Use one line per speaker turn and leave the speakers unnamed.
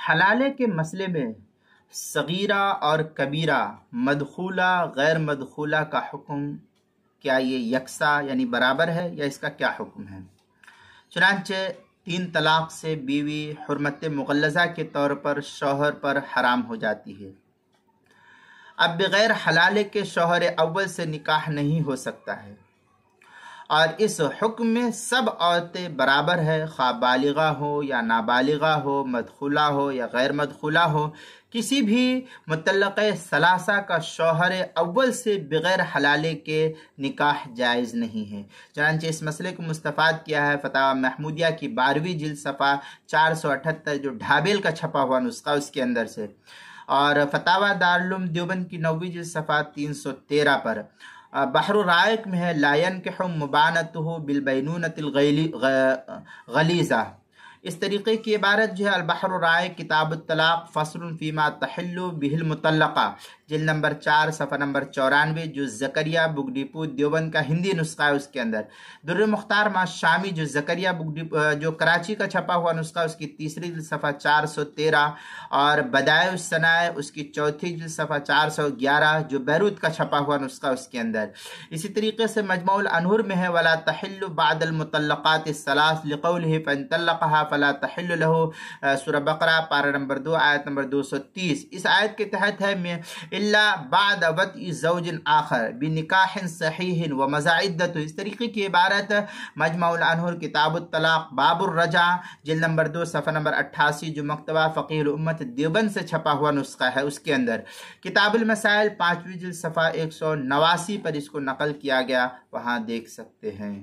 حلالے کے مسئلے میں صغیرہ اور کبیرہ، مدخولہ غیر مدخولہ کا حکم کیا یہ یکساں یعنی برابر ہے یا اس کا کیا حکم ہے؟ چنانچہ 3 طلاق سے بیوی حرمت مغلظہ کے طور پر شوہر پر حرام ہو جاتی ہے۔ اب بغیر حلالے کے شوہر اول سے نکاح نہیں ہو سکتا ہے، اور اس حکم میں سب عورتیں برابر ہے، خواہ بالغہ ہو یا نابالغہ ہو، مدخولہ ہو یا غیر مدخولہ ہو۔ کسی بھی مطلقہ ثلاثہ کا شوہر اول سے بغیر حلالے کے نکاح جائز نہیں ہے۔ چنانچہ اس مسئلے کو مستفاد کیا ہے فتاوی محمودیہ کی 12ویں جلد صفحہ 478، جو ڈھابیل کا چھپا ہوا نسخہ اس کے اندر سے، اور فتاوی دارالعلوم دیوبند کی 9ویں جلد صفحہ 313 پر۔ بحر الرائق میں ہے لا ينکح مبانتہ بالبینونۃ الغلیظہ۔ اس طریقے کی عبارت جو ہے البحر الرائق کتاب الطلاق فصل فیما تحل بہ المطلقہ، جلد نمبر 4 صفحہ نمبر 94، جو زکریا بک ڈپو دیوبند کا ہندی نسخہ ہے اس کے اندر۔ در مختار ما شامی جو زکریا بک ڈپو جو کراچی کا چھپا ہوا نسخہ اس کی 3ری جلد صفحہ 413، اور بدائع الصنائع اس کی 4تھی جلد صفحہ 411 جو بیروت کا چھپا ہوا نسخہ اس کے اندر۔ اسی طریقے سے مجموع الانہر میں ہے ولا تحل بعد المطلقات الثلاث لقولہ فان طلقها فلا تحل له، سورہ بقرہ پارہ نمبر 2 آیت نمبر 230۔ اس آیت کے تحت ہے الا بعد وطء زوج آخر بنکاح صحیح ومضى عدته۔ اس طریقے کی عبارت مجمع الانہر کتاب الطلاق باب الرجع، جلد نمبر 2 صفحہ نمبر 88، جو مکتبہ فقیہ الامت دیوبند سے چھپا ہوا نسخہ ہے اس کے اندر۔ کتاب المسائل 5ویں جلد صفحہ 189 پر اس کو نقل کیا گیا، وہاں دیکھ سکتے ہیں۔